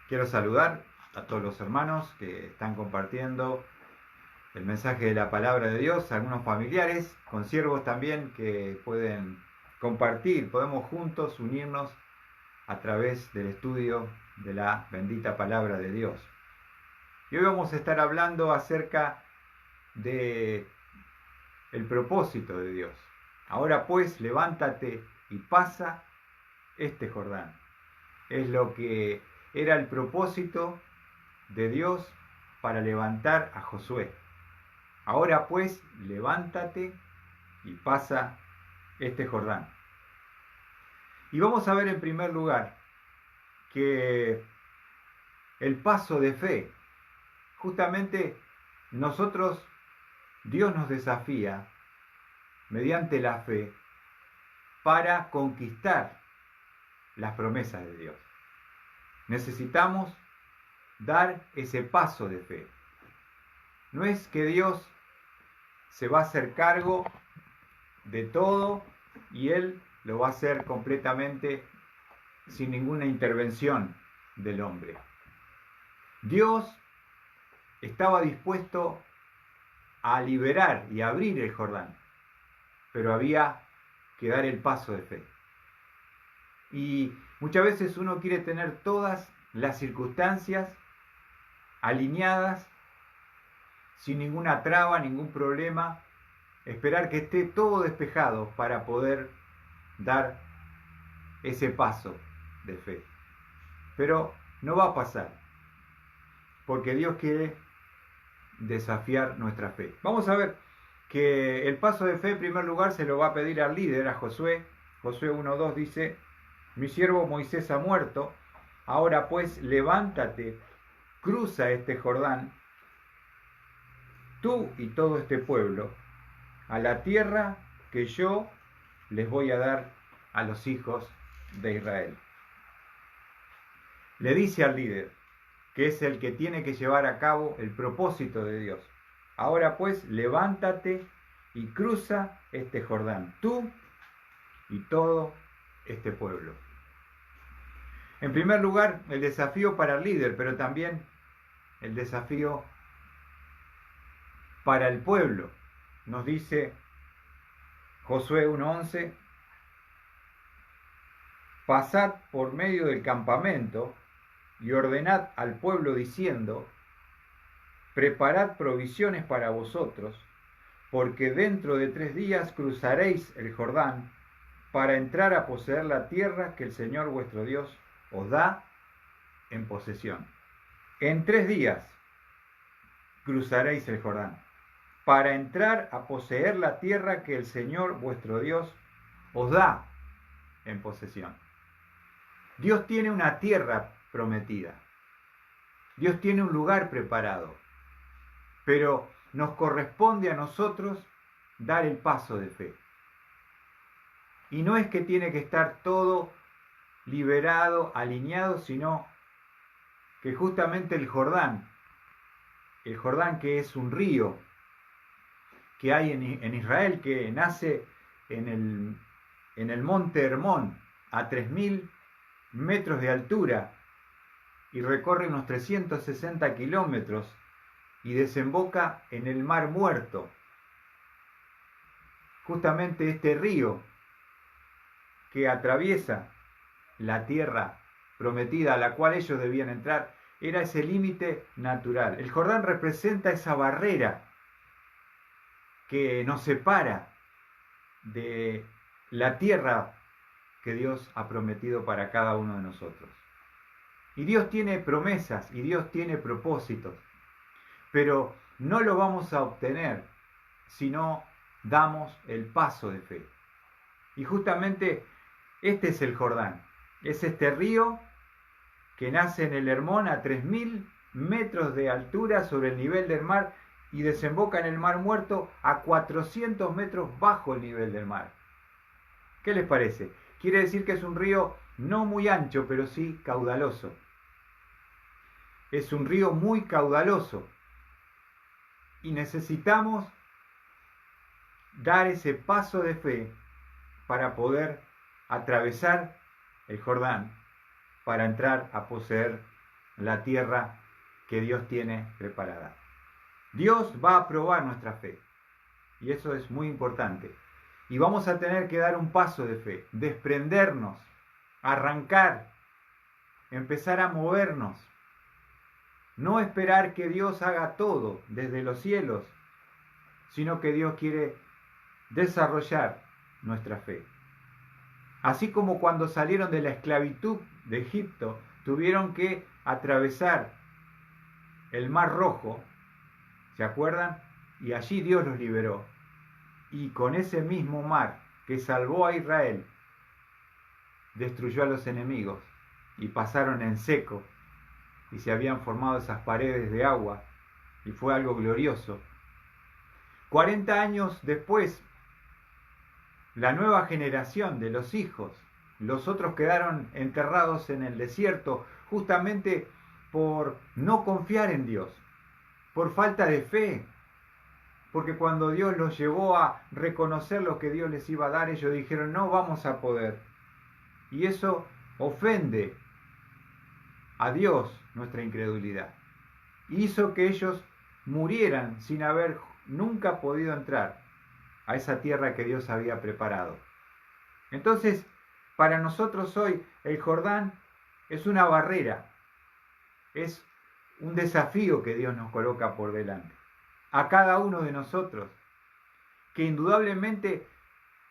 Quiero saludar a todos los hermanos que están compartiendo el mensaje de la palabra de Dios, algunos familiares, consiervos también que pueden compartir, podemos juntos unirnos a través del estudio de la bendita palabra de Dios. Y hoy vamos a estar hablando acerca de el propósito de Dios. Ahora pues, levántate y pasa este Jordán. Es lo que era el propósito de Dios para levantar a Josué. Ahora pues, levántate y pasa este Jordán. Y vamos a ver en primer lugar que el paso de fe, justamente nosotros, Dios nos desafía mediante la fe para conquistar las promesas de Dios. Necesitamos dar ese paso de fe. No es que Dios se va a hacer cargo de todo y Él lo va a hacer completamente sin ninguna intervención del hombre. Dios estaba dispuesto a liberar y abrir el Jordán, pero había que dar el paso de fe. Y muchas veces uno quiere tener todas las circunstancias alineadas, sin ninguna traba, ningún problema, esperar que esté todo despejado para poder dar ese paso de fe. Pero no va a pasar, porque Dios quiere desafiar nuestra fe. Vamos a ver que el paso de fe en primer lugar se lo va a pedir al líder, a Josué. Josué 1:2 dice: mi siervo Moisés ha muerto, ahora pues levántate, cruza este Jordán, tú y todo este pueblo, a la tierra que yo les voy a dar a los hijos de Israel. Le dice al líder, que es el que tiene que llevar a cabo el propósito de Dios: ahora pues levántate y cruza este Jordán, tú y todo este pueblo. En primer lugar, el desafío para el líder, pero también el desafío para el pueblo. Nos dice Josué 1:11: pasad por medio del campamento y ordenad al pueblo diciendo: preparad provisiones para vosotros, porque dentro de 3 días cruzaréis el Jordán para entrar a poseer la tierra que el Señor vuestro Dios os da en posesión. En 3 días cruzaréis el Jordán para entrar a poseer la tierra que el Señor vuestro Dios os da en posesión. Dios tiene una tierra prometida. Dios tiene un lugar preparado. Pero nos corresponde a nosotros dar el paso de fe. Y no es que tiene que estar todo liberado, alineado, sino que justamente el Jordán que es un río que hay en Israel, que nace en el monte Hermón, a 3000 metros de altura, y recorre unos 360 kilómetros, y desemboca en el Mar Muerto. Justamente este río que atraviesa la tierra prometida a la cual ellos debían entrar, era ese límite natural. El Jordán representa esa barrera que nos separa de la tierra que Dios ha prometido para cada uno de nosotros. Y Dios tiene promesas y Dios tiene propósitos, pero no lo vamos a obtener si no damos el paso de fe. Y justamente este es el Jordán, es este río que nace en el Hermón a 3000 metros de altura sobre el nivel del mar y desemboca en el Mar Muerto a 400 metros bajo el nivel del mar. ¿Qué les parece? Quiere decir que es un río no muy ancho, pero sí caudaloso. Es un río muy caudaloso. Y necesitamos dar ese paso de fe para poder atravesar el Jordán, para entrar a poseer la tierra que Dios tiene preparada. Dios va a probar nuestra fe, y eso es muy importante. Y vamos a tener que dar un paso de fe, desprendernos, arrancar, empezar a movernos. No esperar que Dios haga todo desde los cielos, sino que Dios quiere desarrollar nuestra fe. Así como cuando salieron de la esclavitud de Egipto, tuvieron que atravesar el Mar Rojo, ¿se acuerdan? Y allí Dios los liberó. Y con ese mismo mar que salvó a Israel, destruyó a los enemigos y pasaron en seco y se habían formado esas paredes de agua y fue algo glorioso. 40 años después, la nueva generación de los hijos, los otros quedaron enterrados en el desierto justamente por no confiar en Dios, por falta de fe, porque cuando Dios los llevó a reconocer lo que Dios les iba a dar, ellos dijeron, no vamos a poder. Y eso ofende a Dios, nuestra incredulidad. Hizo que ellos murieran sin haber nunca podido entrar a esa tierra que Dios había preparado. Entonces, para nosotros hoy, el Jordán es una barrera, es un desafío que Dios nos coloca por delante. A cada uno de nosotros, que indudablemente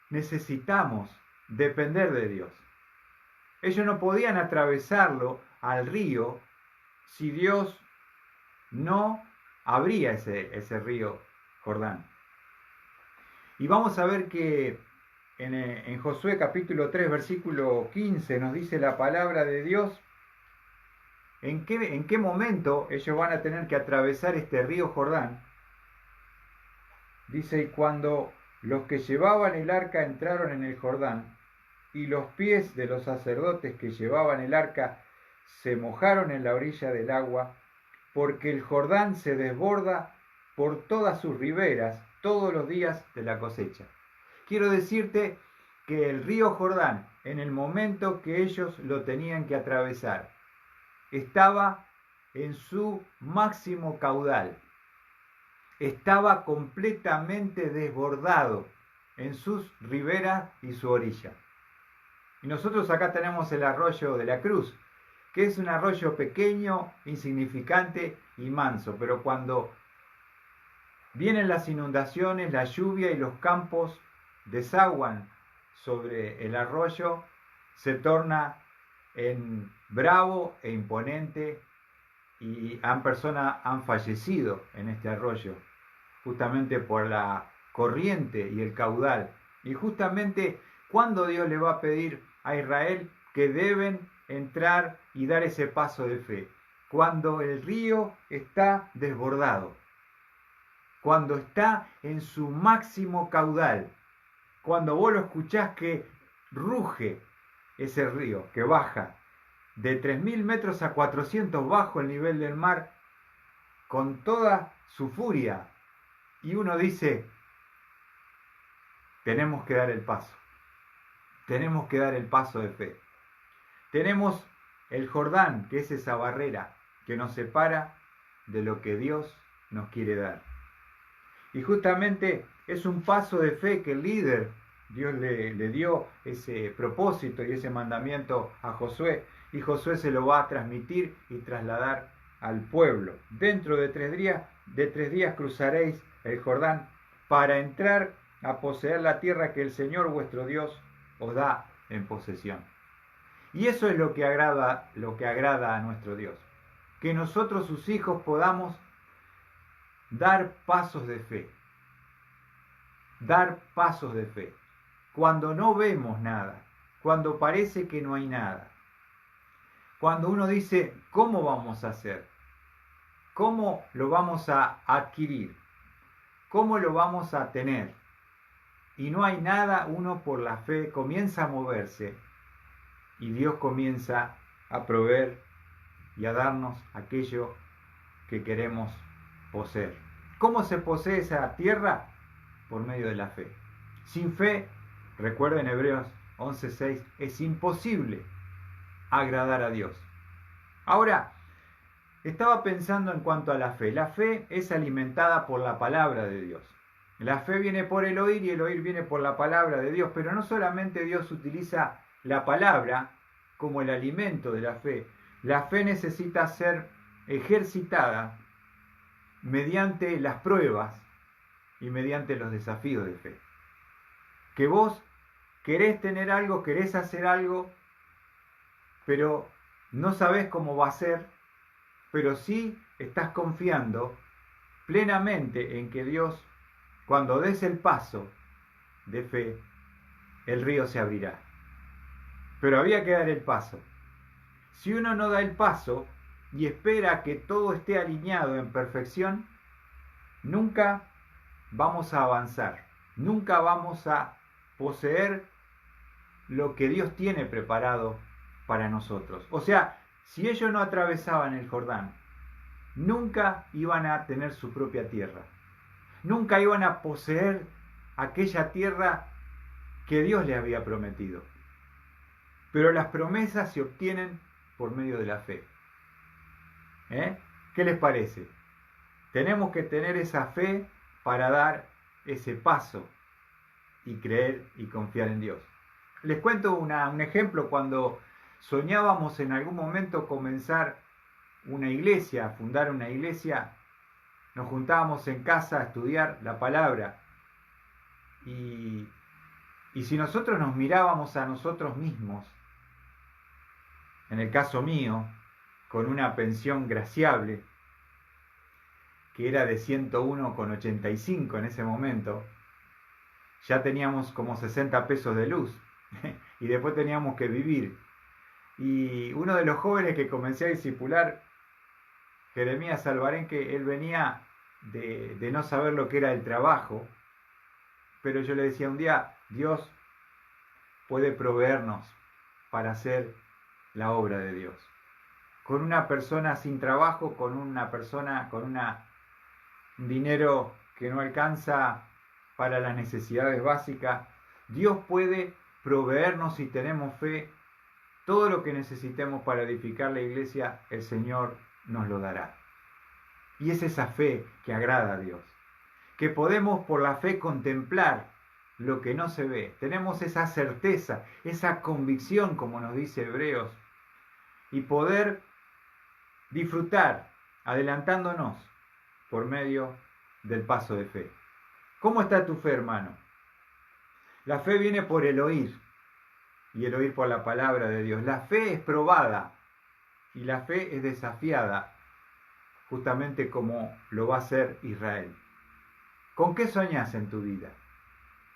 necesitamos depender de Dios. Ellos no podían atravesarlo al río si Dios no abría ese río Jordán. Y vamos a ver que en Josué capítulo 3, versículo 15, nos dice la palabra de Dios en qué momento ellos van a tener que atravesar este río Jordán. Dice, y cuando los que llevaban el arca entraron en el Jordán, y los pies de los sacerdotes que llevaban el arca se mojaron en la orilla del agua, porque el Jordán se desborda por todas sus riberas todos los días de la cosecha. Quiero decirte que el río Jordán, en el momento que ellos lo tenían que atravesar, estaba en su máximo caudal. Estaba completamente desbordado en sus riberas y su orilla. Y nosotros acá tenemos el arroyo de la Cruz, que es un arroyo pequeño, insignificante y manso, pero cuando vienen las inundaciones, la lluvia y los campos desaguan sobre el arroyo, se torna en bravo e imponente y personas han fallecido en este arroyo, justamente por la corriente y el caudal. Y justamente cuando Dios le va a pedir a Israel que deben entrar y dar ese paso de fe, cuando el río está desbordado, cuando está en su máximo caudal, cuando vos lo escuchás que ruge ese río, que baja de 3.000 metros a 400 bajo el nivel del mar, con toda su furia, y uno dice, tenemos que dar el paso, tenemos que dar el paso de fe. Tenemos el Jordán, que es esa barrera que nos separa de lo que Dios nos quiere dar. Y justamente es un paso de fe que el líder, Dios le dio ese propósito y ese mandamiento a Josué, y Josué se lo va a transmitir y trasladar al pueblo. Dentro de 3 días cruzaréis el Jordán para entrar a poseer la tierra que el Señor vuestro Dios os da en posesión. Y eso es lo que agrada a nuestro Dios, que nosotros sus hijos podamos dar pasos de fe. Dar pasos de fe. Cuando no vemos nada, cuando parece que no hay nada. Cuando uno dice, ¿cómo vamos a hacer? ¿Cómo lo vamos a adquirir? ¿Cómo lo vamos a tener? Y no hay nada, uno por la fe comienza a moverse y Dios comienza a proveer y a darnos aquello que queremos poseer. ¿Cómo se posee esa tierra? Por medio de la fe. Sin fe, recuerden Hebreos 11:6, es imposible agradar a Dios. Ahora, estaba pensando en cuanto a la fe. La fe es alimentada por la palabra de Dios. La fe viene por el oír y el oír viene por la palabra de Dios. Pero no solamente Dios utiliza la palabra como el alimento de la fe. La fe necesita ser ejercitada mediante las pruebas y mediante los desafíos de fe. Que vos querés tener algo, querés hacer algo, pero no sabés cómo va a ser, pero sí estás confiando plenamente en que Dios, cuando des el paso de fe, el río se abrirá. Pero había que dar el paso. Si uno no da el paso y espera que todo esté alineado en perfección, nunca vamos a avanzar, nunca vamos a poseer lo que Dios tiene preparado para nosotros. O sea, si ellos no atravesaban el Jordán, nunca iban a tener su propia tierra, nunca iban a poseer aquella tierra que Dios les había prometido. Pero las promesas se obtienen por medio de la fe. ¿Qué les parece? Tenemos que tener esa fe para dar ese paso y creer y confiar en Dios. Les cuento un ejemplo. Cuando soñábamos en algún momento comenzar una iglesia, fundar una iglesia, nos juntábamos en casa a estudiar la palabra. Y si nosotros nos mirábamos a nosotros mismos, en el caso mío, con una pensión graciable, que era de 101,85 en ese momento, ya teníamos como 60 pesos de luz, y después teníamos que vivir. Y uno de los jóvenes que comencé a discipular, Jeremías Alvarenque, él venía de no saber lo que era el trabajo, pero yo le decía un día, Dios puede proveernos para hacer la obra de Dios. Con una persona sin trabajo, con una persona con un dinero que no alcanza para las necesidades básicas, Dios puede proveernos, si tenemos fe, todo lo que necesitemos para edificar la iglesia, el Señor nos lo dará. Y es esa fe que agrada a Dios, que podemos por la fe contemplar lo que no se ve. Tenemos esa certeza, esa convicción, como nos dice Hebreos, y poder disfrutar adelantándonos por medio del paso de fe. ¿Cómo está tu fe, hermano? La fe viene por el oír y el oír por la palabra de Dios. La fe es probada y la fe es desafiada, justamente como lo va a hacer Israel. ¿Con qué soñás en tu vida?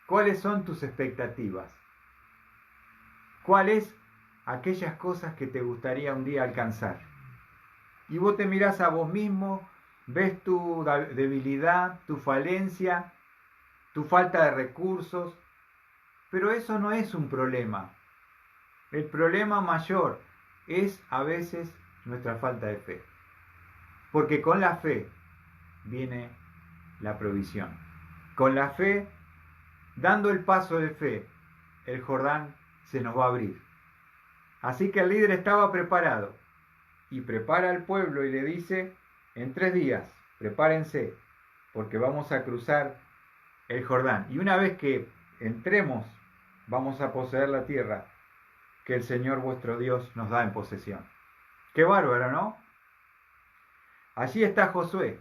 ¿Cuáles son tus expectativas? ¿Cuáles aquellas cosas que te gustaría un día alcanzar? Y vos te mirás a vos mismo, ves tu debilidad, tu falencia, tu falta de recursos, pero eso no es un problema. El problema mayor es a veces nuestra falta de fe. Porque con la fe viene la provisión. Con la fe, dando el paso de fe, el Jordán se nos va a abrir. Así que el líder estaba preparado y prepara al pueblo y le dice, en 3 días, prepárense, porque vamos a cruzar el Jordán. Y una vez que entremos, vamos a poseer la tierra que el Señor vuestro Dios nos da en posesión. Qué bárbaro, ¿no? Allí está Josué,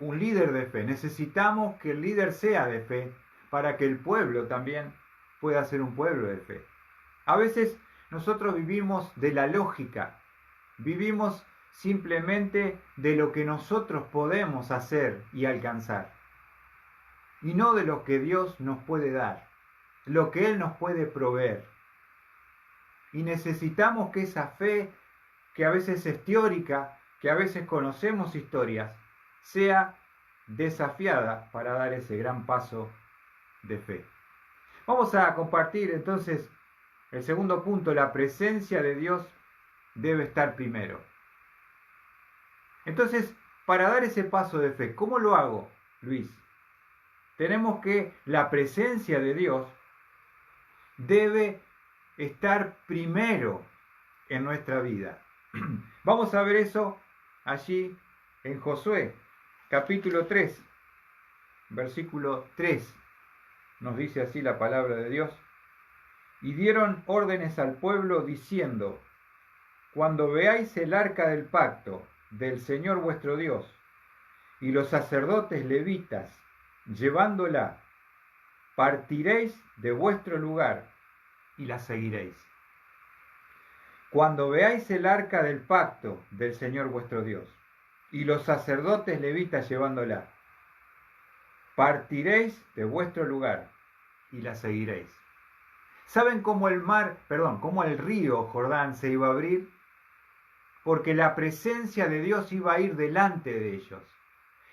un líder de fe. Necesitamos que el líder sea de fe para que el pueblo también pueda ser un pueblo de fe. A veces nosotros vivimos de la lógica, vivimos simplemente de lo que nosotros podemos hacer y alcanzar, y no de lo que Dios nos puede dar, lo que Él nos puede proveer. Y necesitamos que esa fe, que a veces es teórica, que a veces conocemos historias, sea desafiada para dar ese gran paso de fe. Vamos a compartir entonces el segundo punto: la presencia de Dios debe estar primero. Entonces, para dar ese paso de fe, ¿cómo lo hago, Luis? Tenemos que la presencia de Dios debe estar primero en nuestra vida. Vamos a ver eso allí en Josué, capítulo 3, versículo 3. Nos dice así la palabra de Dios. Y dieron órdenes al pueblo diciendo: cuando veáis el arca del pacto del Señor vuestro Dios y los sacerdotes levitas llevándola, partiréis de vuestro lugar y la seguiréis. Cuando veáis el arca del pacto del Señor vuestro Dios y los sacerdotes levitas llevándola, partiréis de vuestro lugar y la seguiréis. ¿Saben cómo cómo el río Jordán se iba a abrir? Porque la presencia de Dios iba a ir delante de ellos,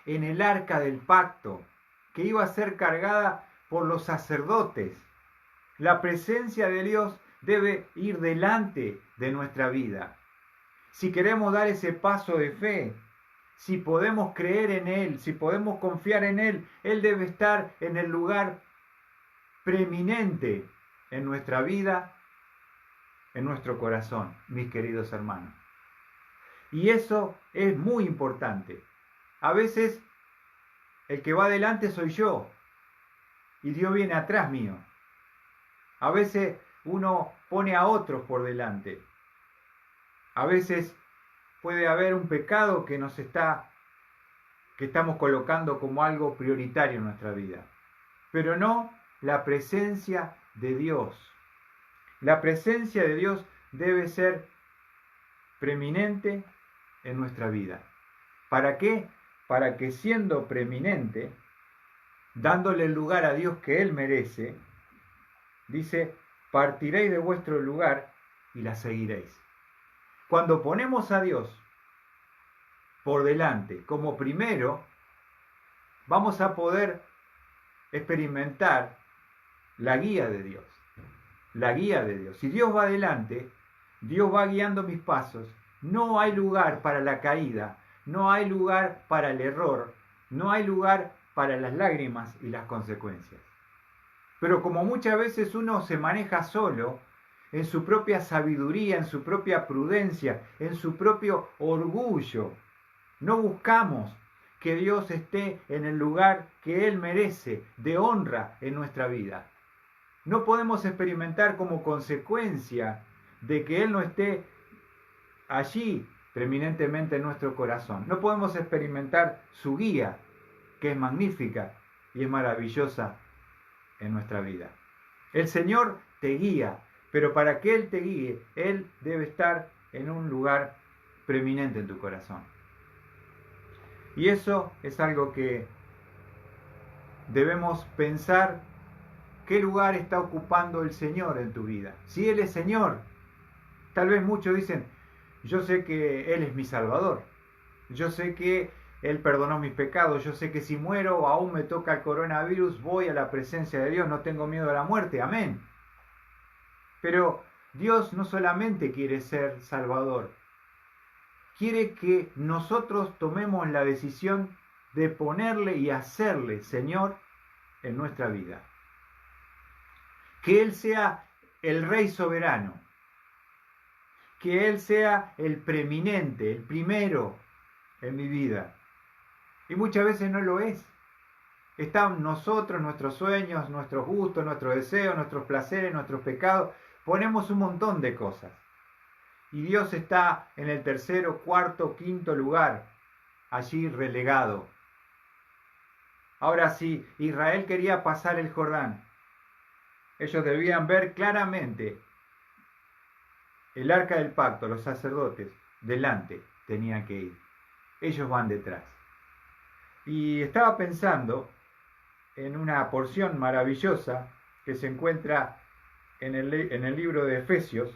en el arca del pacto, que iba a ser cargada por los sacerdotes. La presencia de Dios debe ir delante de nuestra vida. Si queremos dar ese paso de fe, si podemos creer en Él, si podemos confiar en Él, Él debe estar en el lugar preeminente en nuestra vida, en nuestro corazón, mis queridos hermanos. Y eso es muy importante. A veces el que va adelante soy yo y Dios viene atrás mío. A veces uno pone a otros por delante. A veces puede haber un pecado que estamos colocando como algo prioritario en nuestra vida. Pero no la presencia de Dios. La presencia de Dios debe ser preeminente en nuestra vida. ¿Para qué? Para que siendo preeminente, dándole el lugar a Dios que Él merece, dice, partiréis de vuestro lugar y la seguiréis. Cuando ponemos a Dios por delante como primero, vamos a poder experimentar la guía de Dios. La guía de Dios. Si Dios va adelante, Dios va guiando mis pasos. No hay lugar para la caída, no hay lugar para el error, no hay lugar para las lágrimas y las consecuencias. Pero como muchas veces uno se maneja solo, en su propia sabiduría, en su propia prudencia, en su propio orgullo, no buscamos que Dios esté en el lugar que Él merece de honra en nuestra vida. No podemos experimentar como consecuencia de que Él no esté allí preeminentemente en nuestro corazón. No podemos experimentar su guía, que es magnífica y es maravillosa en nuestra vida. El Señor te guía, pero para que Él te guíe, Él debe estar en un lugar preeminente en tu corazón. Y eso es algo que debemos pensar, qué lugar está ocupando el Señor en tu vida. Si Él es Señor, tal vez muchos dicen, yo sé que Él es mi Salvador, yo sé que Él perdonó mis pecados, yo sé que si muero o aún me toca el coronavirus, voy a la presencia de Dios, no tengo miedo a la muerte, amén. Pero Dios no solamente quiere ser Salvador, quiere que nosotros tomemos la decisión de ponerle y hacerle Señor en nuestra vida. Que Él sea el Rey soberano, que Él sea el preeminente, el primero en mi vida. Y muchas veces no lo es. Están nosotros, nuestros sueños, nuestros gustos, nuestros deseos, nuestros placeres, nuestros pecados. Ponemos un montón de cosas. Y Dios está en el tercero, cuarto, quinto lugar, allí relegado. Ahora, si Israel quería pasar el Jordán, ellos debían ver claramente el arca del pacto, los sacerdotes, delante tenían que ir. Ellos van detrás. Y estaba pensando en una porción maravillosa que se encuentra en el libro de Efesios.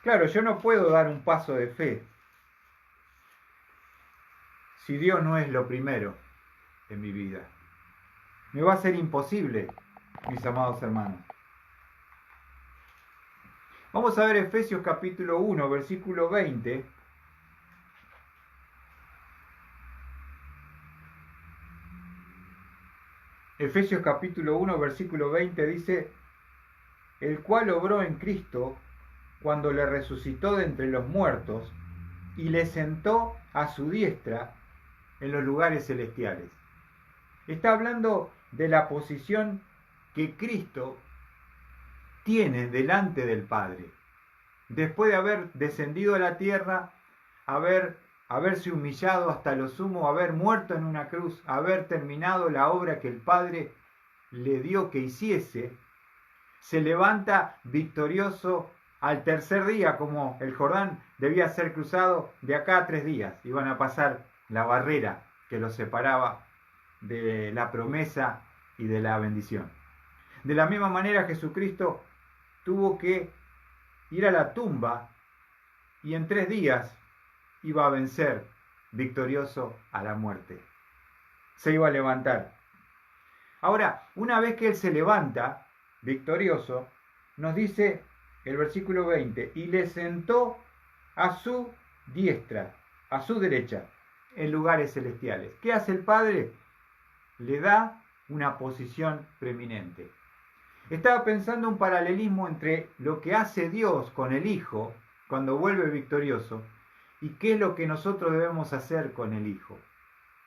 Claro, yo no puedo dar un paso de fe si Dios no es lo primero en mi vida. Me va a ser imposible, mis amados hermanos. Vamos a ver Efesios capítulo 1, versículo 20. Efesios capítulo 1, versículo 20 dice, el cual obró en Cristo cuando le resucitó de entre los muertos y le sentó a su diestra en los lugares celestiales. Está hablando de la posición que Cristo tiene delante del Padre. Después de haber descendido a la tierra, haberse humillado hasta lo sumo, haber muerto en una cruz, haber terminado la obra que el Padre le dio que hiciese, se levanta victorioso al tercer día, como el Jordán debía ser cruzado de acá a 3 días. Iban a pasar la barrera que los separaba de la promesa y de la bendición. De la misma manera, Jesucristo tuvo que ir a la tumba y en 3 días iba a vencer victorioso a la muerte. Se iba a levantar. Ahora, una vez que Él se levanta victorioso, nos dice el versículo 20, y le sentó a su diestra, a su derecha, en lugares celestiales. ¿Qué hace el Padre? Le da una posición preeminente. Estaba pensando un paralelismo entre lo que hace Dios con el Hijo cuando vuelve victorioso y qué es lo que nosotros debemos hacer con el Hijo,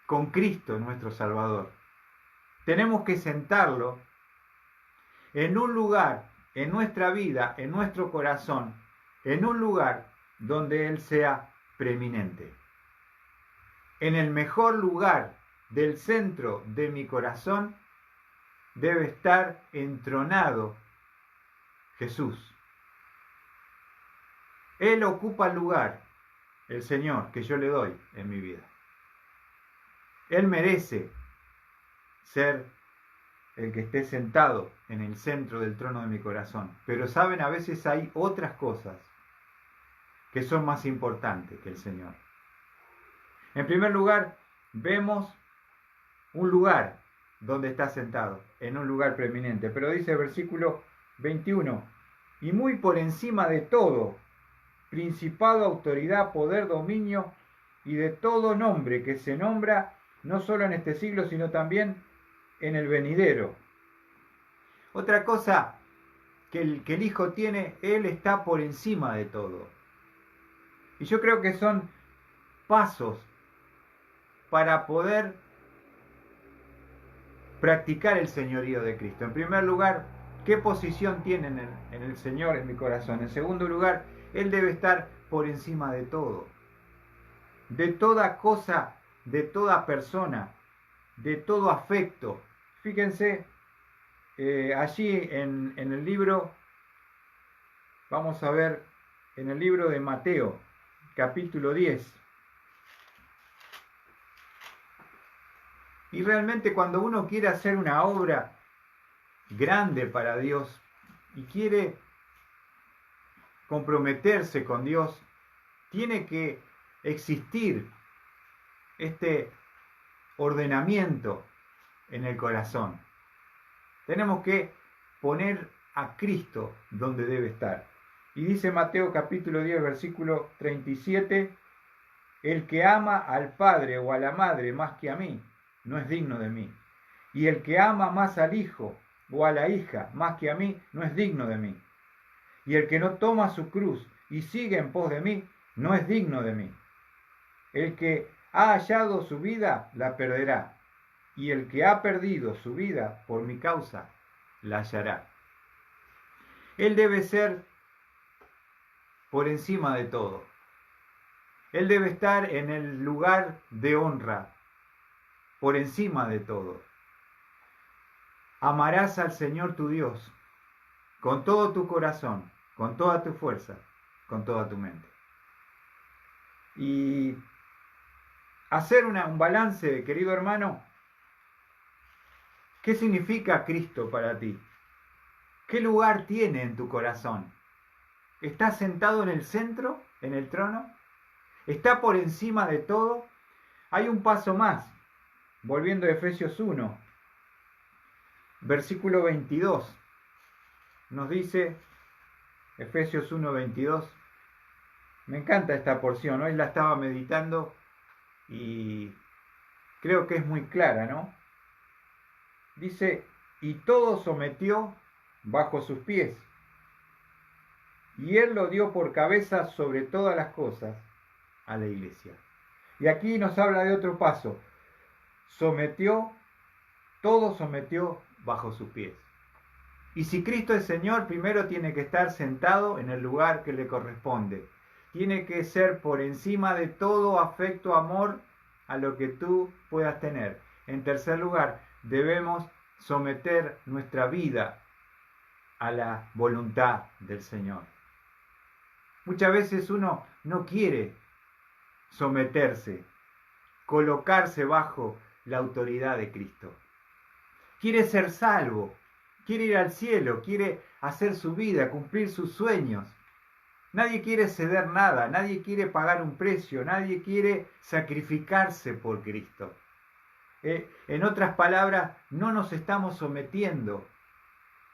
con Cristo nuestro Salvador. Tenemos que sentarlo en un lugar, en nuestra vida, en nuestro corazón, en un lugar donde Él sea preeminente. En el mejor lugar del centro de mi corazón debe estar entronado Jesús. Él ocupa el lugar, el Señor, que yo le doy en mi vida. Él merece ser el que esté sentado en el centro del trono de mi corazón. Pero saben, a veces hay otras cosas que son más importantes que el Señor. En primer lugar, vemos un lugar donde está sentado, en un lugar preeminente. Pero dice el versículo 21, y muy por encima de todo, principado, autoridad, poder, dominio y de todo nombre que se nombra, no solo en este siglo, sino también en el venidero. Otra cosa que el Hijo tiene, Él está por encima de todo. Y yo creo que son pasos para poder practicar el señorío de Cristo. En primer lugar, ¿qué posición tiene en el Señor en mi corazón? En segundo lugar, Él debe estar por encima de todo. De toda cosa, de toda persona, de todo afecto. Fíjense, allí en el libro, vamos a ver, en el libro de Mateo, capítulo 10. Y realmente cuando uno quiere hacer una obra grande para Dios y quiere comprometerse con Dios, tiene que existir este ordenamiento en el corazón. Tenemos que poner a Cristo donde debe estar. Y dice Mateo capítulo 10, versículo 37, el que ama al padre o a la madre más que a mí, no es digno de mí. Y el que ama más al hijo o a la hija más que a mí, no es digno de mí. Y el que no toma su cruz y sigue en pos de mí, no es digno de mí. El que ha hallado su vida, la perderá. Y el que ha perdido su vida por mi causa, la hallará. Él debe ser por encima de todo. Él debe estar en el lugar de honra, por encima de todo. Amarás al Señor tu Dios con todo tu corazón, con toda tu fuerza, con toda tu mente. Y hacer un balance, querido hermano, ¿qué significa Cristo para ti? ¿Qué lugar tiene en tu corazón? ¿Está sentado en el centro, en el trono? ¿Está por encima de todo? Hay un paso más. Volviendo a Efesios 1, versículo 22, nos dice, Efesios 1, 22, me encanta esta porción, hoy la estaba meditando y creo que es muy clara, ¿no? Dice, y todo sometió bajo sus pies y Él lo dio por cabeza sobre todas las cosas a la iglesia. Y aquí nos habla de otro paso. Todo sometió bajo sus pies. Y si Cristo es Señor, primero tiene que estar sentado en el lugar que le corresponde. Tiene que ser por encima de todo afecto, amor a lo que tú puedas tener. En tercer lugar, debemos someter nuestra vida a la voluntad del Señor. Muchas veces uno no quiere someterse, colocarse bajo la autoridad de Cristo. Quiere ser salvo, quiere ir al cielo, quiere hacer su vida, cumplir sus sueños. Nadie quiere ceder nada, nadie quiere pagar un precio, nadie quiere sacrificarse por Cristo. En otras palabras, no nos estamos sometiendo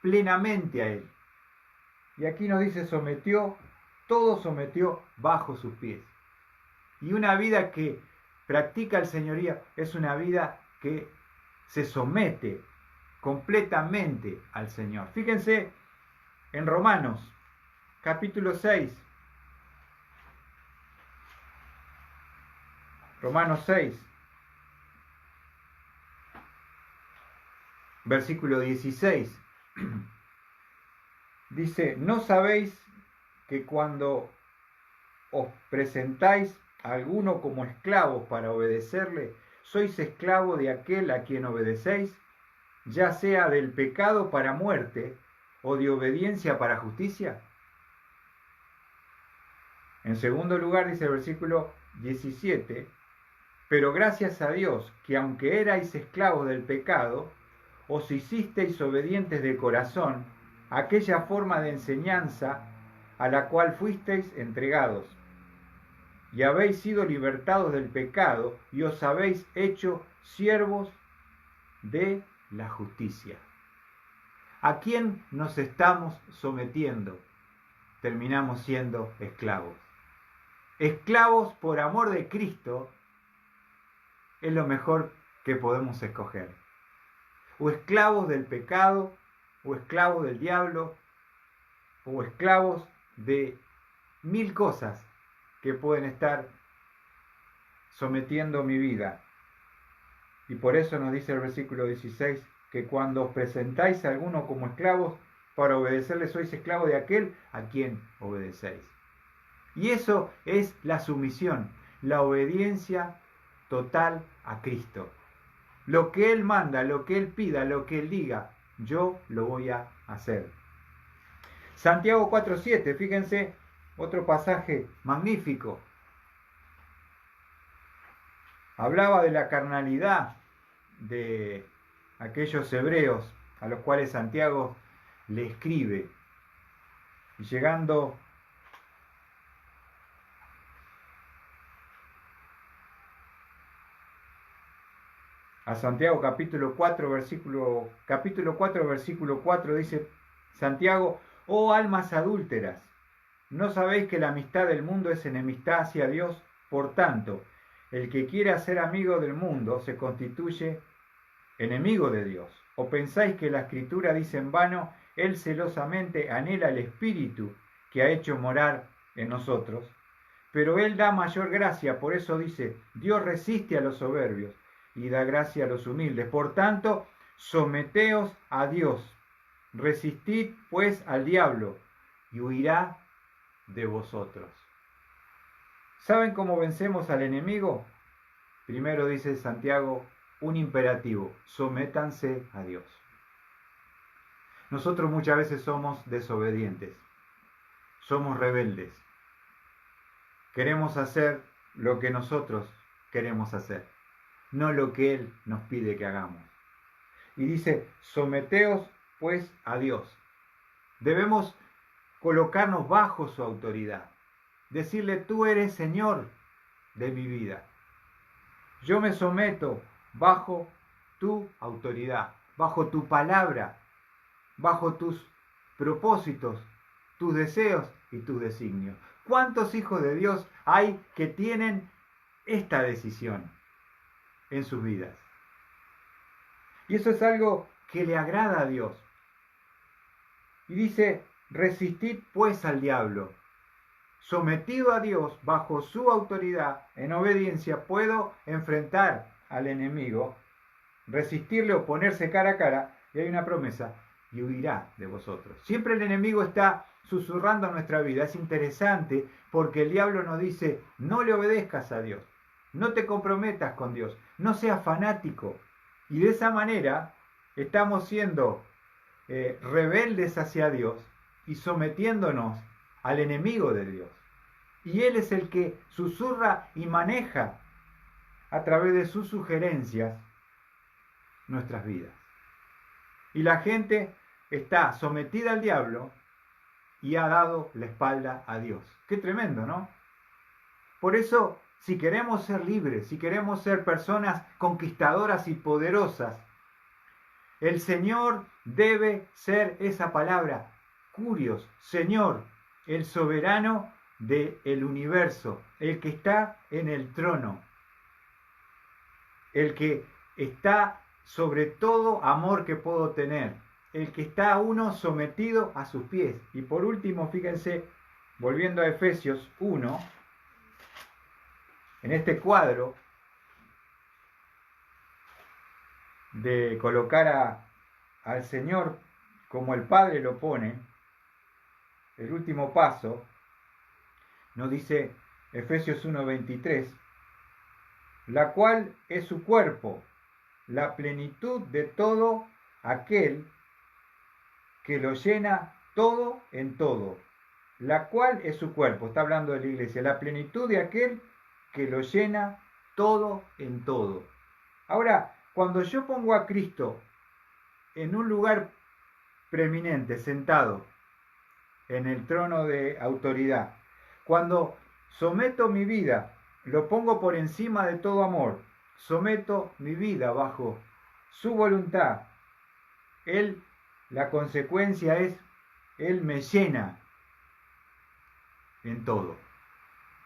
plenamente a Él. Y aquí nos dice todo sometió bajo sus pies. Y una vida que practica el señorío es una vida que se somete completamente al Señor. Fíjense en Romanos, capítulo 6. Romanos 6, versículo 16. Dice, ¿no sabéis que cuando os presentáis a alguno como esclavos para obedecerle, sois esclavo de aquel a quien obedecéis, ya sea del pecado para muerte o de obediencia para justicia? En segundo lugar, dice el versículo 17, pero gracias a Dios que aunque erais esclavos del pecado, os hicisteis obedientes de corazón a aquella forma de enseñanza a la cual fuisteis entregados. Y habéis sido libertados del pecado y os habéis hecho siervos de la justicia. ¿A quién nos estamos sometiendo? Terminamos siendo esclavos. Esclavos por amor de Cristo es lo mejor que podemos escoger. O esclavos del pecado, o esclavos del diablo, o esclavos de mil cosas que pueden estar sometiendo mi vida. Y por eso nos dice el versículo 16, que cuando os presentáis a alguno como esclavos, para obedecerle sois esclavos de aquel a quien obedecéis. Y eso es la sumisión, la obediencia total a Cristo. Lo que Él manda, lo que Él pida, lo que Él diga, yo lo voy a hacer. Santiago 4:7, fíjense, otro pasaje magnífico. Hablaba de la carnalidad de aquellos hebreos a los cuales Santiago le escribe. Y llegando a Santiago capítulo 4, versículo 4, dice Santiago, oh almas adúlteras, ¿no sabéis que la amistad del mundo es enemistad hacia Dios? Por tanto, el que quiera ser amigo del mundo se constituye enemigo de Dios. ¿O pensáis que la Escritura dice en vano, Él celosamente anhela el Espíritu que ha hecho morar en nosotros? Pero Él da mayor gracia, por eso dice, Dios resiste a los soberbios y da gracia a los humildes. Por tanto, someteos a Dios, resistid pues al diablo y huirá de vosotros. ¿Saben cómo vencemos al enemigo? Primero dice Santiago, un imperativo, sométanse a Dios. Nosotros muchas veces somos desobedientes, somos rebeldes. Queremos hacer lo que nosotros queremos hacer, no lo que Él nos pide que hagamos. Y dice, someteos pues a Dios. Debemos colocarnos bajo su autoridad. Decirle, tú eres Señor de mi vida. Yo me someto bajo tu autoridad, bajo tu palabra, bajo tus propósitos, tus deseos y tus designios. ¿Cuántos hijos de Dios hay que tienen esta decisión en sus vidas? Y eso es algo que le agrada a Dios. Y dice, resistid pues al diablo. Sometido a Dios, bajo su autoridad, en obediencia, puedo enfrentar al enemigo, resistirle, oponerse cara a cara, y hay una promesa, y huirá de vosotros. Siempre el enemigo está susurrando a nuestra vida. Es interesante porque el diablo nos dice, no le obedezcas a Dios, no te comprometas con Dios, no seas fanático. Y de esa manera estamos siendo rebeldes hacia Dios y sometiéndonos al enemigo de Dios. Y Él es el que susurra y maneja a través de sus sugerencias nuestras vidas. Y la gente está sometida al diablo y ha dado la espalda a Dios. Qué tremendo, ¿no? Por eso, si queremos ser libres, si queremos ser personas conquistadoras y poderosas, el Señor debe ser esa palabra, Curios, Señor, el soberano del universo, el que está en el trono, el que está sobre todo amor que puedo tener, el que está a uno sometido a sus pies. Y por último, fíjense, volviendo a Efesios 1, en este cuadro de colocar al Señor como el Padre lo pone, el último paso, nos dice Efesios 1:23, la cual es su cuerpo, la plenitud de todo aquel que lo llena todo en todo, la cual es su cuerpo. Está hablando de la iglesia, la plenitud de aquel que lo llena todo en todo. Ahora, cuando yo pongo a Cristo en un lugar preeminente, sentado en el trono de autoridad, cuando someto mi vida, lo pongo por encima de todo amor, someto mi vida bajo su voluntad, la consecuencia es, Él me llena en todo.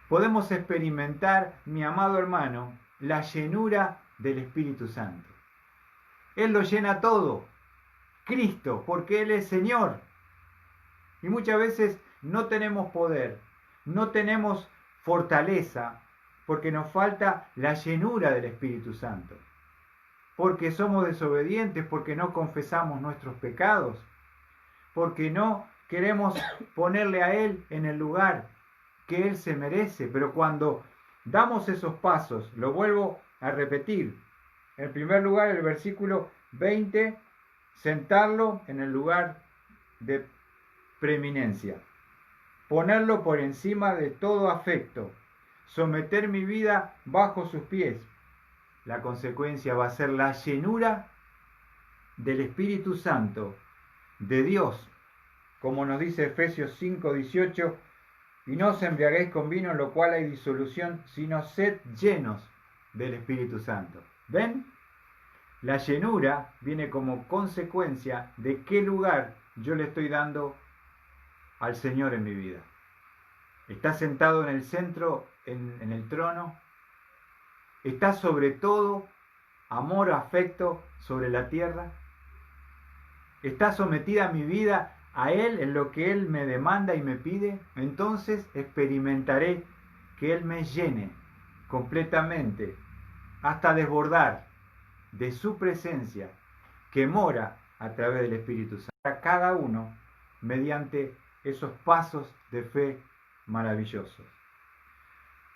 Podemos experimentar, mi amado hermano, la llenura del Espíritu Santo. Él lo llena todo. Cristo, porque Él es Señor. Y muchas veces no tenemos poder, no tenemos fortaleza, porque nos falta la llenura del Espíritu Santo. Porque somos desobedientes, porque no confesamos nuestros pecados, porque no queremos ponerle a Él en el lugar que Él se merece. Pero cuando damos esos pasos, lo vuelvo a repetir. En primer lugar, el versículo 20, sentarlo en el lugar de preeminencia, ponerlo por encima de todo afecto, someter mi vida bajo sus pies. La consecuencia va a ser la llenura del Espíritu Santo, de Dios, como nos dice Efesios 5:18, y no os embriaguéis con vino, en lo cual hay disolución, sino sed llenos del Espíritu Santo. ¿Ven? La llenura viene como consecuencia de qué lugar yo le estoy dando al Señor en mi vida. ¿Está sentado en el centro, en el trono? ¿Está sobre todo amor o afecto sobre la tierra? ¿Está sometida mi vida a Él en lo que Él me demanda y me pide? Entonces experimentaré que Él me llene completamente hasta desbordar de su presencia que mora a través del Espíritu Santo. A cada uno mediante esos pasos de fe maravillosos.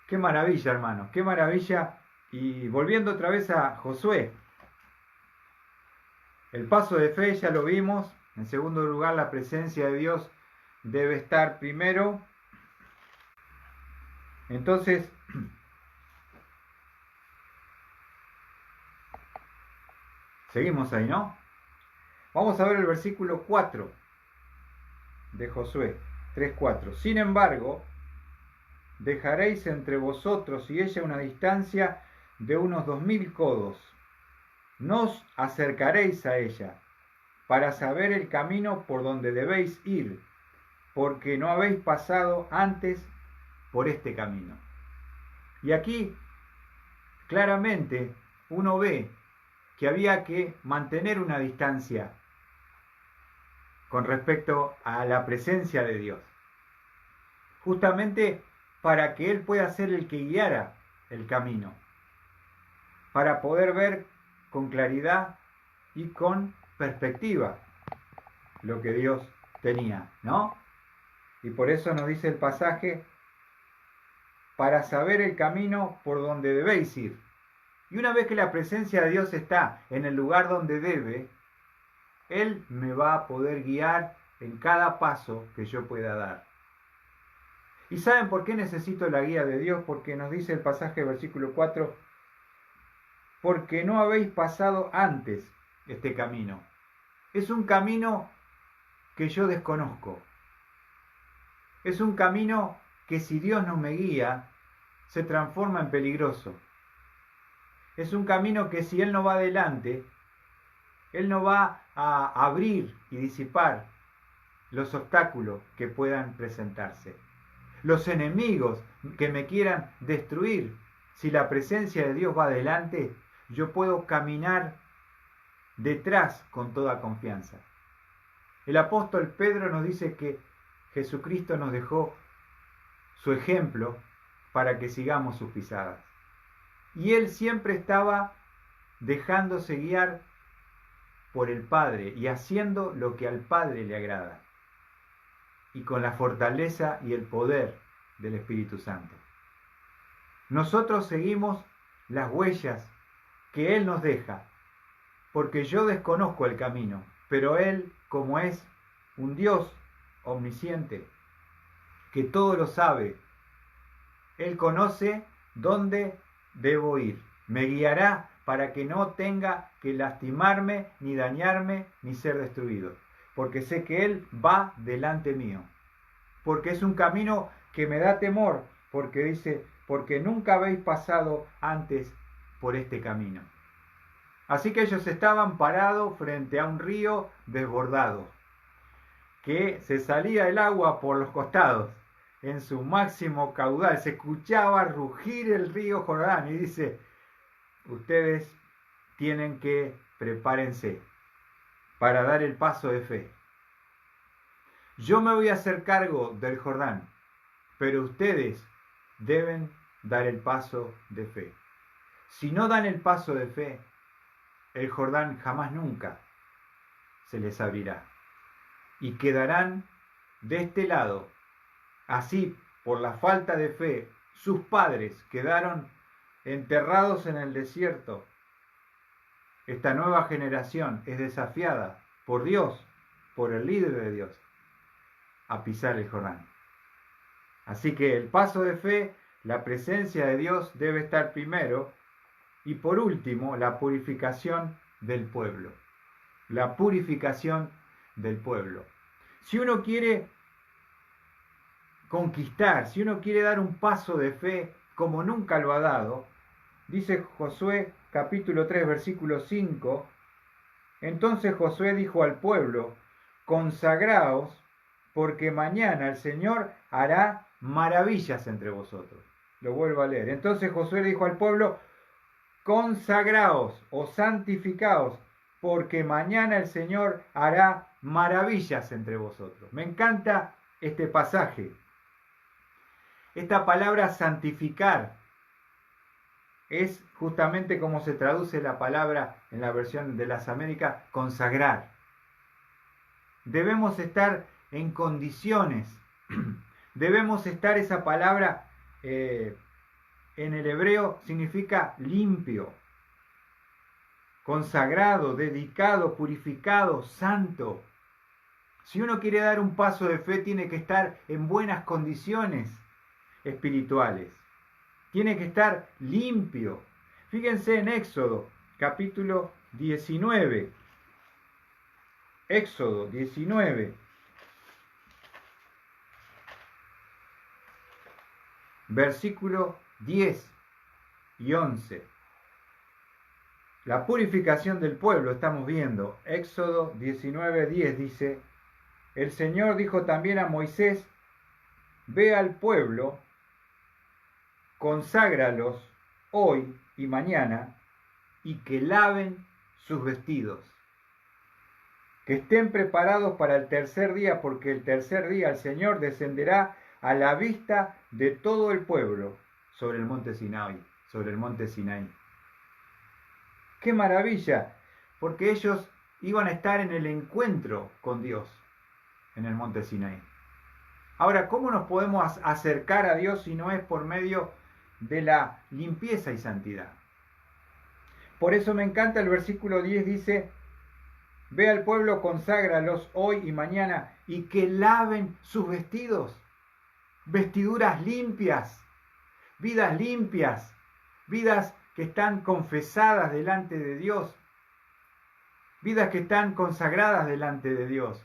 Qué maravilla, hermanos, qué maravilla. Y volviendo otra vez a Josué, el paso de fe ya lo vimos. En segundo lugar, la presencia de Dios debe estar primero. Entonces, seguimos ahí, ¿no? Vamos a ver el versículo 4 de Josué 3:4. Sin embargo, dejaréis entre vosotros y ella una distancia de unos 2000 codos. No os acercaréis a ella para saber el camino por donde debéis ir, porque no habéis pasado antes por este camino. Y aquí claramente uno ve que había que mantener una distancia con respecto a la presencia de Dios. Justamente para que Él pueda ser el que guiara el camino, para poder ver con claridad y con perspectiva lo que Dios tenía, ¿no? Y por eso nos dice el pasaje, para saber el camino por donde debéis ir. Y una vez que la presencia de Dios está en el lugar donde debe, Él me va a poder guiar en cada paso que yo pueda dar. ¿Y saben por qué necesito la guía de Dios? Porque nos dice el pasaje versículo 4, porque no habéis pasado antes este camino. Es un camino que yo desconozco. Es un camino que si Dios no me guía, se transforma en peligroso. Es un camino que si Él no va adelante, Él no va a abrir y disipar los obstáculos que puedan presentarse. Los enemigos que me quieran destruir, si la presencia de Dios va adelante, yo puedo caminar detrás con toda confianza. El apóstol Pedro nos dice que Jesucristo nos dejó su ejemplo para que sigamos sus pisadas. Y él siempre estaba dejándose guiar por el Padre y haciendo lo que al Padre le agrada. Y con la fortaleza y el poder del Espíritu Santo. Nosotros seguimos las huellas que Él nos deja, porque yo desconozco el camino, pero Él, como es un Dios omnisciente, que todo lo sabe, Él conoce dónde debo ir. Me guiará para que no tenga que lastimarme, ni dañarme, ni ser destruido. Porque sé que Él va delante mío. Porque es un camino que me da temor, porque dice, porque nunca habéis pasado antes por este camino. Así que ellos estaban parados frente a un río desbordado, que se salía el agua por los costados, en su máximo caudal. Se escuchaba rugir el río Jordán y dice, ustedes tienen que prepárense para dar el paso de fe. Yo me voy a hacer cargo del Jordán, pero ustedes deben dar el paso de fe. Si no dan el paso de fe, el Jordán jamás nunca se les abrirá. Y quedarán de este lado. Así, por la falta de fe, sus padres quedaron enterrados en el desierto. Esta nueva generación es desafiada por Dios, por el líder de Dios, a pisar el Jordán. Así que el paso de fe, la presencia de Dios debe estar primero, y por último, la purificación del pueblo. La purificación del pueblo. Si uno quiere conquistar, si uno quiere dar un paso de fe como nunca lo ha dado, dice Josué capítulo 3 versículo 5, entonces Josué dijo al pueblo, consagraos, porque mañana el Señor hará maravillas entre vosotros. Lo vuelvo a leer. Entonces Josué dijo al pueblo, consagraos o santificaos, porque mañana el Señor hará maravillas entre vosotros. Me encanta este pasaje. Esta palabra santificar es justamente como se traduce la palabra en la versión de las Américas, consagrar. Debemos estar en condiciones, debemos estar, esa palabra en el hebreo significa limpio, consagrado, dedicado, purificado, santo. Si uno quiere dar un paso de fe, tiene que estar en buenas condiciones espirituales. Tiene que estar limpio. Fíjense en Éxodo, capítulo 19. Éxodo 19. Versículo 10 y 11. La purificación del pueblo estamos viendo. Éxodo 19, 10 dice, el Señor dijo también a Moisés, ve al pueblo, conságralos hoy y mañana, y que laven sus vestidos. que estén preparados para el tercer día, porque el tercer día el Señor descenderá a la vista de todo el pueblo sobre el monte Sinaí, sobre el monte Sinaí. ¡Qué maravilla! Porque ellos iban a estar en el encuentro con Dios en el monte Sinaí. Ahora, ¿cómo nos podemos acercar a Dios si no es por medio de la limpieza y santidad? Por eso me encanta el versículo 10, dice: ve al pueblo, conságralos hoy y mañana, y que laven sus vestidos, vestiduras limpias, vidas que están confesadas delante de Dios, vidas que están consagradas delante de Dios,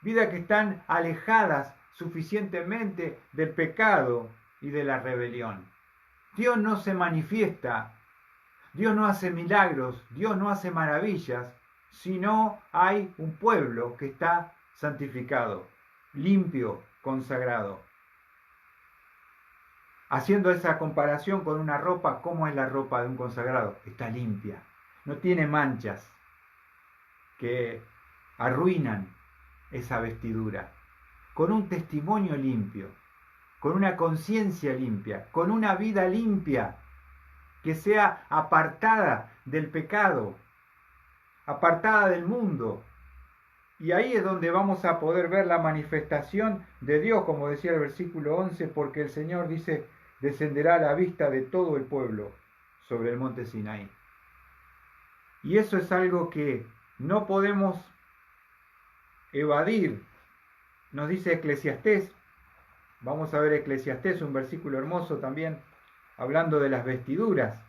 vidas que están alejadas suficientemente del pecado y de la rebelión. Dios no se manifiesta, Dios no hace milagros, Dios no hace maravillas, si no hay un pueblo que está santificado, limpio, consagrado. Haciendo esa comparación con una ropa, ¿cómo es la ropa de un consagrado? Está limpia, no tiene manchas que arruinan esa vestidura, con un testimonio limpio, con una conciencia limpia, con una vida limpia, que sea apartada del pecado, apartada del mundo. Y ahí es donde vamos a poder ver la manifestación de Dios, como decía el versículo 11, porque el Señor dice: descenderá a la vista de todo el pueblo sobre el monte Sinaí. Y eso es algo que no podemos evadir. Nos dice Eclesiastés, vamos a ver Eclesiastés, un versículo hermoso también, hablando de las vestiduras,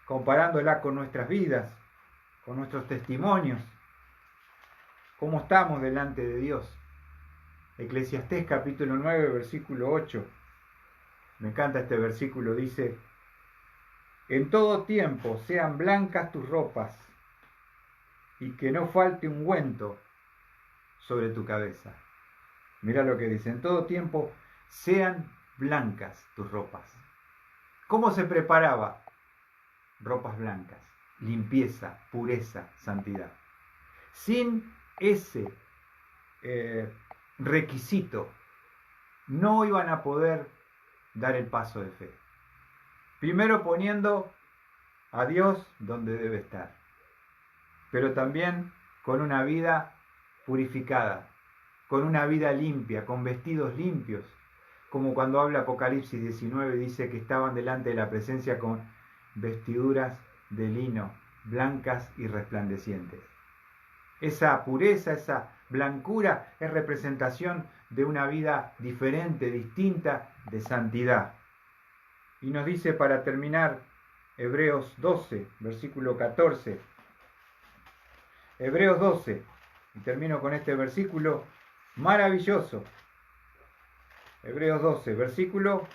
comparándola con nuestras vidas, con nuestros testimonios, cómo estamos delante de Dios. Eclesiastés capítulo 9, versículo 8. Me encanta este versículo, dice: en todo tiempo sean blancas tus ropas, y que no falte ungüento sobre tu cabeza. Mira lo que dice: en todo tiempo sean blancas tus ropas. ¿Cómo se preparaba? Ropas blancas, limpieza, pureza, santidad. Sin ese requisito no iban a poder dar el paso de fe. Primero poniendo a Dios donde debe estar, pero también con una vida purificada, con una vida limpia, con vestidos limpios, como cuando habla Apocalipsis 19, dice que estaban delante de la presencia con vestiduras de lino, blancas y resplandecientes. Esa pureza, esa blancura es representación de una vida diferente, distinta, de santidad. Y nos dice, para terminar, Hebreos 12, versículo 14. Hebreos 12, y termino con este versículo maravilloso. Hebreos 12, versículo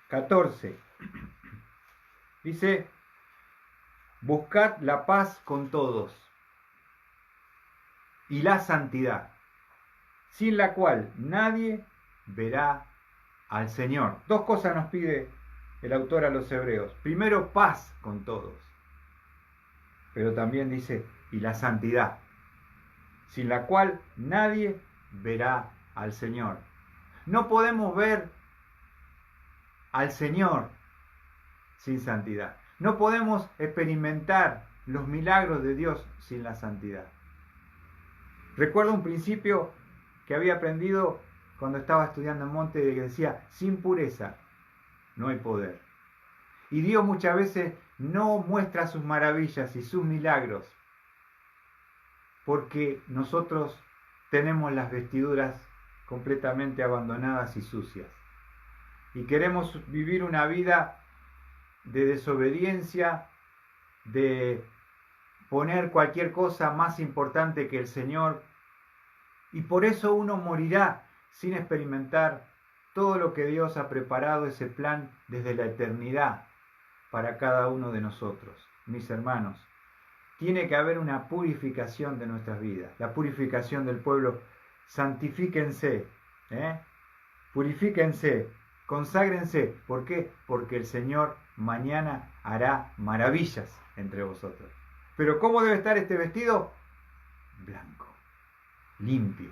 14. Dice: buscad la paz con todos y la santidad, sin la cual nadie verá al Señor. Dos cosas nos pide el autor a los hebreos. Primero, paz con todos, pero también dice: y la santidad, sin la cual nadie verá al Señor. No podemos ver al Señor sin santidad. No podemos experimentar los milagros de Dios sin la santidad. Recuerdo un principio que había aprendido cuando estaba estudiando en Monte, que decía: sin pureza no hay poder. Y Dios muchas veces no muestra sus maravillas y sus milagros porque nosotros tenemos las vestiduras completamente abandonadas y sucias. Y queremos vivir una vida de desobediencia, de poner cualquier cosa más importante que el Señor. Y por eso uno morirá sin experimentar todo lo que Dios ha preparado, ese plan desde la eternidad para cada uno de nosotros. Mis hermanos, tiene que haber una purificación de nuestras vidas, la purificación del pueblo. Santifíquense, purifíquense, conságrense. ¿Por qué? Porque el Señor mañana hará maravillas entre vosotros. Pero ¿cómo debe estar este vestido? Blanco, limpio,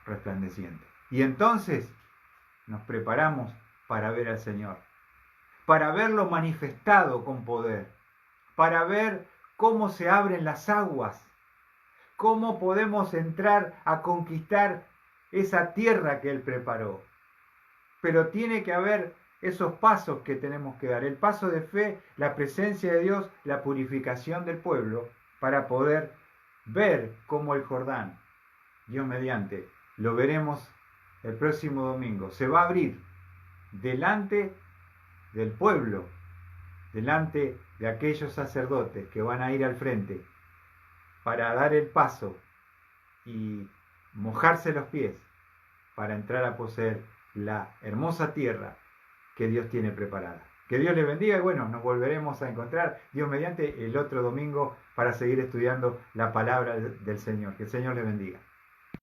resplandeciente. Y entonces nos preparamos para ver al Señor, para verlo manifestado con poder, para ver cómo se abren las aguas, cómo podemos entrar a conquistar esa tierra que Él preparó. Pero tiene que haber esos pasos que tenemos que dar, el paso de fe, la presencia de Dios, la purificación del pueblo, para poder ver cómo el Jordán, Dios mediante, lo veremos el próximo domingo, se va a abrir delante del pueblo, delante de aquellos sacerdotes que van a ir al frente para dar el paso y mojarse los pies para entrar a poseer la hermosa tierra que Dios tiene preparada. Que Dios les bendiga y bueno, nos volveremos a encontrar Dios mediante el otro domingo para seguir estudiando la palabra del Señor. Que el Señor les bendiga.